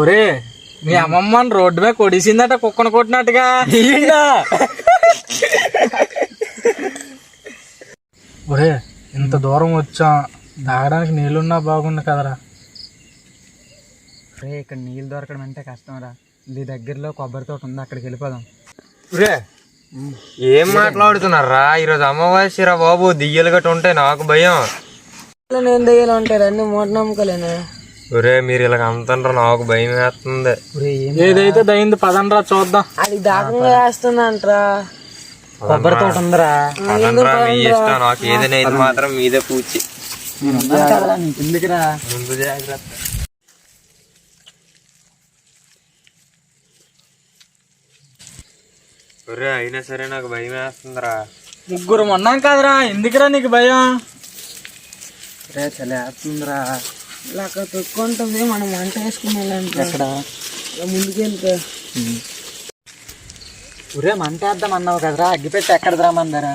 ఒరే మీ అమ్మమ్మ రోడ్డు మీద కొడిసిందట కుక్కను కొట్టినట్టుగా. ఒరే ఇంత దూరం వచ్చాం, తాగడానికి నీళ్ళున్నా బాగుంది కదరా. రే ఇక్కడ నీళ్ళు దొరకడం అంటే కష్టం రా. ఇది దగ్గరలో కొబ్బరి తోట ఉంది, అక్కడికి వెళ్ళిపోదాం. రే ఏం మాట్లాడుతున్నారా? ఈరోజు అమావాస్యరా బాబు, దియ్యలు గట్ట ఉంటాయి, నాకు భయం. నేను దెయ్యాలు ఉంటారు అన్ని మూఢనమ్మకాలేనా? ఒరే మీరు ఇలా అంతండ్రా, నాకు భయం వేస్తుంది. ఏదైతే దయింది పదండ్రా చూద్దాం. అది దాకంగా వేస్తుందంటరా. కొబ్బరి తోట ఉందిరా. పదండ్రా, మీ ఇష్టం, నాకు ఏదైనా ఇది మాత్రం మీదే పూచి. ఎందుకురా ముందు జాగ్రత్త. ఒరే అయినా సరే నాకు భయం వేస్తుందిరా. ముగ్గురు ఉన్నాం కదరా, ఎందుకురా నీకు భయం? రే చలేస్తుందిరా. ఇలా అక్కడ తొక్కుంటుంది, మనం వంట వేసుకుని వెళ్ళండి. ఎక్కడ ముందుకెళ్తే ఒరే మంట వేద్దాం అన్నావు కదరా, అగ్గిపెట్టి ఎక్కడదిరా మందరా?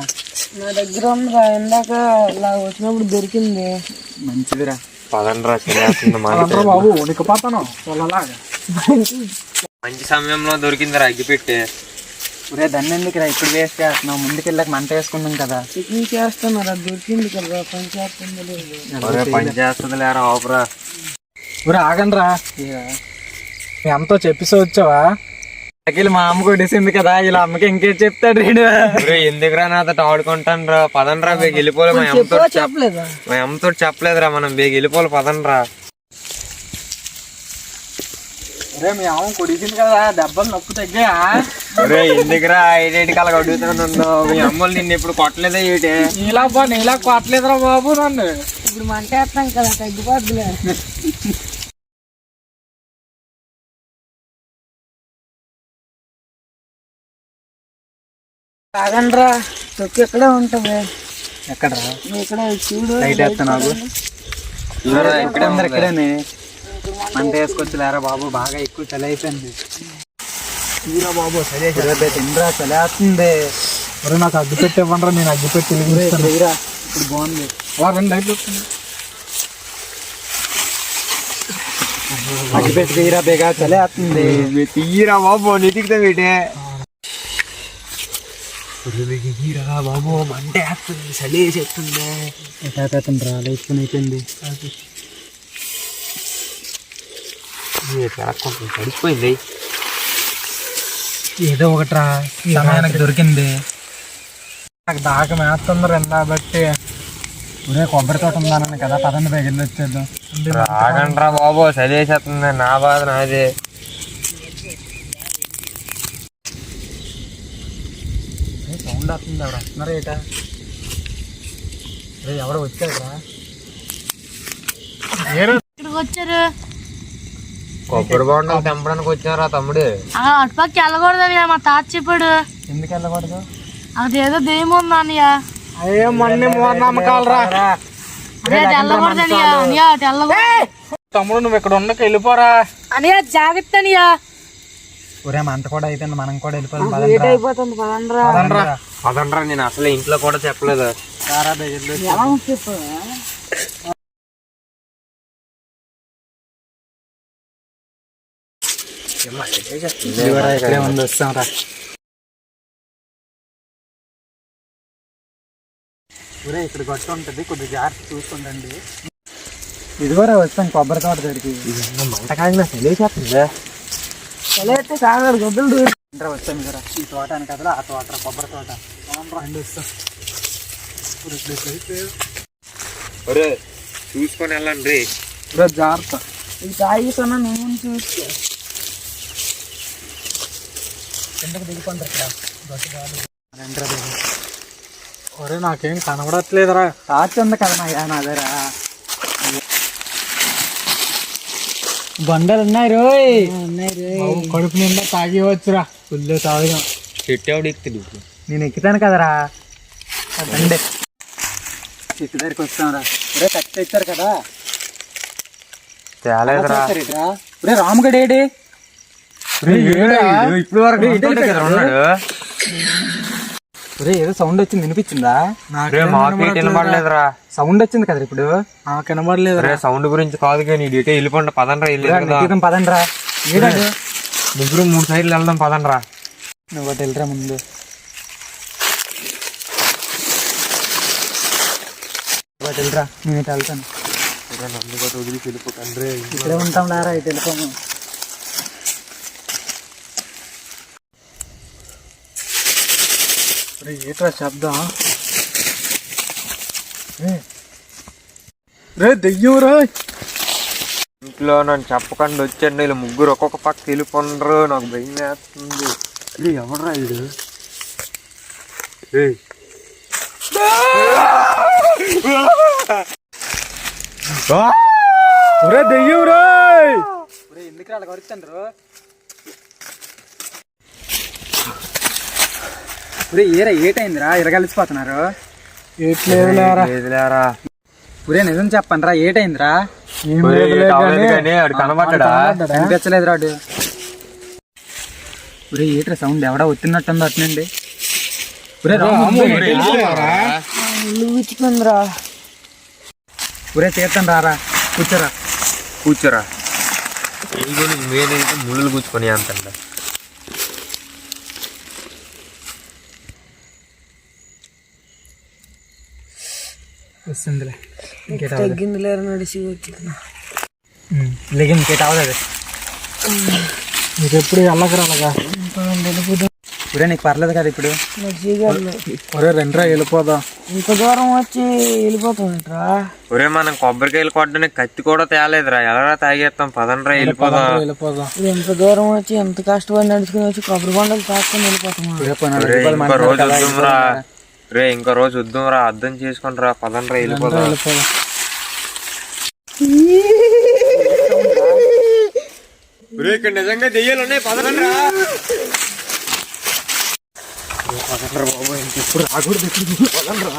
నా దగ్గర ఉందిరా, ఇందాక ఇలా వచ్చినప్పుడు దొరికింది. మంచిదిరా. పదండ్రా, చలేస్తుంది. బాబు ఉనికిపోతాను పొలలాగా. మంచి సమయంలో దొరికిందిరా అగ్గిపెట్టి. ఒరే దాన్ని ఎందుకురా ఇప్పుడు వేస్ట్ చేస్తున్నావు? ముందుకెళ్ళాక మంట వేసుకున్నాం కదా. పిక్నిక్ చేస్తున్నారా, దొరికింది కదా, పని చేస్తుంది లేదు. ఒరే పని చేస్తుంది లేరా ఆపరా. ఒరే ఆగండ్రా, మీ అమ్మతో చెప్పేసి వచ్చావా? అఖిల్ మా అమ్మ కొట్టేసింది కదా, ఇలా అమ్మకి ఇంకేం చెప్తాడు రీడు. ఒరే ఎందుకురా నాతో ఆడుకుంటాను రా, పదండ్రా బేగ వెళ్ళిపోలే. మా అమ్మతో చెప్పలేదా? మా అమ్మతో చెప్పలేదురా, మనం బేగ వెళ్ళిపోలే, పదండ్రా. ఒరే మీ అమ్మ కొడిసింది కదా, దెబ్బలు నొప్పి తగ్గాయా? ఒరే ఎందుకురా ఐడెంటికి అలా అడుగుతాను? మీ అమ్మలు నిన్ను ఎప్పుడు కొట్టలేదా ఏటే? నీలా కొట్టలేదురా బాబు నన్ను. ఇప్పుడు మంట వేస్తాం కదా, తగ్గిపోద్దులే. తాగండ్రా, తొక్కు ఎక్కడే ఉంటుంది. ఎక్కడరా? నువ్వు ఇక్కడ చూడు. లైట్ వేస్తా నాకు. ఇక్కడ అందరు ఇక్కడేనే మంట వేసుకొచ్చి లేరా బాబు, బాగా ఎక్కువ చలి అయిపోయింది. తీరా బాబు సరే తిండ్రా, చలి వేస్తుంది. ఒరే నాకు అగ్గి పెట్టి ఇవ్వండిరా, నేను అగ్గి పెట్టి వెలిగిస్తాను. ఇప్పుడు బాగుంది. అలా రెండు లైట్లు వస్తుంది. అగ్గి పెట్టి తీరా బేగా, చలి వేస్తుంది. తీరా బాబు, నీతికితే వీటే. తీరా బాబు, మంట వేస్తుంది, చలి వేసేస్తుంది. ఎట్లా లేచుకుని అయిపోయింది. పడిపోయింది. ఏదో ఒకట్రా, సమయానికి దొరికింది. నాకు దాకా వేస్తుంది రెండా బట్టి. ఒరే కొబ్బరి తోట ఉందానని కదా, పదండి బేగ వెళ్ళి వచ్చేద్దాం. రాగండ్రా బాబు, చదివేసేస్తుంది, నా బాధ నాది. సౌండ్ వస్తుంది, ఎవరు వస్తున్నారా ఏటా? రే ఎవడో వచ్చారా? ఇక్కడికి వచ్చారు. కొబ్బరి బొండాలు తెంపడానికి వచ్చారా తమ్ముడు? అటుపక్కకి వెళ్ళకూడదని మా తాత చెప్పాడు. ఎందుకు వెళ్ళకూడదు? అదేదో దెయ్యం ఉంది అన్నయ్య. అయ్యో మొన్న నమ్మకాలరా. అదే వెళ్ళకూడదని అనియా, అటు వెళ్ళకూడదు. తమ్ముడు నువ్వు ఇక్కడ ఉండక వెళ్ళిపోరా. అనియా జాగ్రత్త అనియా. ఒరే మంట కూడా అయిపోయింది, మనం కూడా వెళ్ళిపోదాం. లేట్ అయిపోతుంది, పదండ్రా. పదండ్రా, నేను అసలు ఇంట్లో కూడా చెప్పలేదు. ఎలా చెప్పు. ఇక్కడే ఉంది, వస్తాం రా. ఒరే ఇక్కడ గొట్ట ఉంటుంది, కొద్దిగా జాగ్రత్త చూసుకుంటండి. ఇదిగోరా వస్తాం కొబ్బరి తోట దగ్గరికి. మంట కాగిన తెలియచేస్తుందా? చలి అయితే కాగడు, గొడ్డలు వస్తాం కదా. ఈ తోట అని కదా, ఆ తోట కొబ్బరి తోట. రండి వస్తాం. ఒరే చూసుకొని వెళ్ళండి. జాగ్రత్త. ఇది తాగిస్తున్నా, నువ్వు చూసుకో. కిందకి దిగుకుంటారు ఇక్కడ గొట్ట కాదు. ఒరే నాకేం కనబడట్లేదురా. టార్చ్ ఉంది కదా నా దగ్గర. బండలు ఉన్నాయి రోయ్. కడుపు నిండా తాగి వచ్చురా, ఫుల్ తాగినా. చెట్టు ఎవడు ఎక్కుతుంది? నేను ఎక్కుతాను కదరా. రండి చెట్టు దగ్గరికి వస్తాంరా. ఒరే కత్తి తెచ్చారు కదా, తేలేదురా. ఒరే రాముగడు ఏడి? ఇప్పుడు వరకు ఉన్నాడు. ఒరే ఏదో సౌండ్ వచ్చింది, వినిపించిందా? వినపడలేదురా. సౌండ్ వచ్చింది కదా ఇప్పుడు. నాకు వినబడలేదు. సౌండ్ గురించి కాదు కానీ వెళ్ళిపోండి, పదండ్రా. పదండ్రా. ముగ్గురు 3 సైడ్లు వెళ్దాం పదండ్రా. నువ్వు ఒకటి వెళ్ళరా ముందు. ఒకటి వెళ్ళరా, నేను ఇటు వెళ్తాను. ఇక్కడే ఉంటాం లేరా, ఇటు వెళ్ళిపోము. ఏట్రా శబ్దం? రే దెయ్యం రా. ఇంట్లో నన్ను చెప్పకుండా వచ్చాడు, వీళ్ళు ముగ్గురు ఒక్కొక్క పక్క వెళ్ళిపోండ్రు. నాకు భయం వేస్తుంది. అది ఎవడరా ఇది? దెయ్యం రా. ఎందుకు అలా కొడుతుండ్రు? ఏరా ఏటైందిరా, ఇరగలిసిపోతున్నారు. లేదులేరా. నిజం చెప్పండి రా, ఏటైందిరా? కనబడ్డా? అనిపించలేదు రాడు. ఏట్రా సౌండ్? ఎవడా వచ్చినట్టుందో అట్నండి. ఊచిపోయిందిరా. తీర్థం రారా, కూర్చోరా. మీద ముళ్ళు కూర్చుకొని అంతంట. వస్తుందిలే. తగ్గింది లేరు, నడిచి వచ్చి లెగిన్ ఇంకేట అవలేదు. నీకు ఎప్పుడు వెళ్ళకరా అలాగా? నీకు పర్లేదు కదా ఇప్పుడు? రెండ్రా వెళ్ళిపోదాం. ఇంత దూరం వచ్చి వెళ్ళిపోతుంటరా? మనం కొబ్బరికాయలు కొట్టడానికి కత్తి కూడా తేలేదురా. ఎలా తాగేస్తాం? పదండ్రా వెళ్ళిపోదాం. ఎంత దూరం వచ్చి ఎంత కష్టపడి నడుచుకుని వచ్చి కొబ్బరి బొండలు తాకుని వెళ్ళిపోతాం. ఇంకో రోజు వద్దాంరా. ఇంకో రోజు వద్దాంరా, అర్థం చేసుకుంటారా. పదండ్రా వెళ్ళిపోదాం. ఇక్కడ నిజంగా దెయ్యాలు ఉన్నాయి. పదండ్రా. బాబు ఇంకెప్పుడు రాకూడదు. పదండ్రా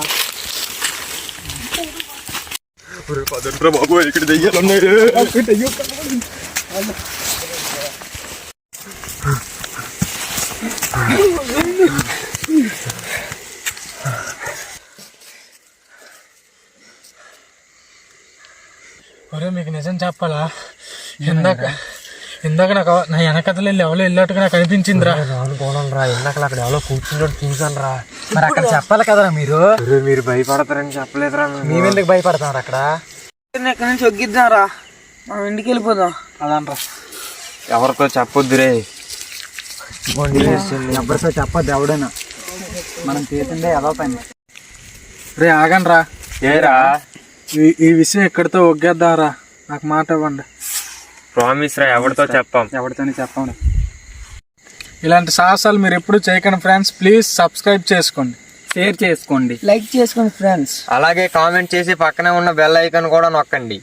బాబు, ఇక్కడ దెయ్యాలు ఉన్నాయి. మీకు నిజం చెప్పాలా? ఇందాక నాకు నా వెనకతలు వెళ్ళి ఎవరో వెళ్ళినట్టుగా నాకు అనిపించిందిరా. అనుకోనరా, ఇందాక అక్కడ ఎవరో కూర్చున్నట్టు చూసాను రా. మరి అక్కడ చెప్పాలి కదరా మీరు? మీరు భయపడతారని చెప్పలేదురా. మేము ఎందుకు భయపడతాం? అక్కడ ఎక్కడి నుంచి ఒగ్గిద్దాం రా, మనం ఇంటికి వెళ్ళిపోదాం. అదనరా, ఎవరితో చెప్పొద్దురే. ఎవరితో చెప్పద్దు ఎవడైనా. మనం చేసిందే ఎలా పని. రే ఆగండి రా. ఏరా? ఈ విషయం ఎక్కడితో ఒగ్గేద్దాంరా. నాకు మాట ఇవ్వండి. ప్రామిస్ రా, ఎవరితో చెప్పాం. ఎవరితోనే చెప్పండి. ఇలాంటి సాహసాలు మీరు ఎప్పుడు చేయకండి ఫ్రెండ్స్. ప్లీజ్ సబ్స్క్రైబ్ చేసుకోండి, షేర్ చేసుకోండి, లైక్ చేసుకోండి ఫ్రెండ్స్. అలాగే కామెంట్ చేసి పక్కనే ఉన్న బెల్ ఐకాన్ కూడా నొక్కండి.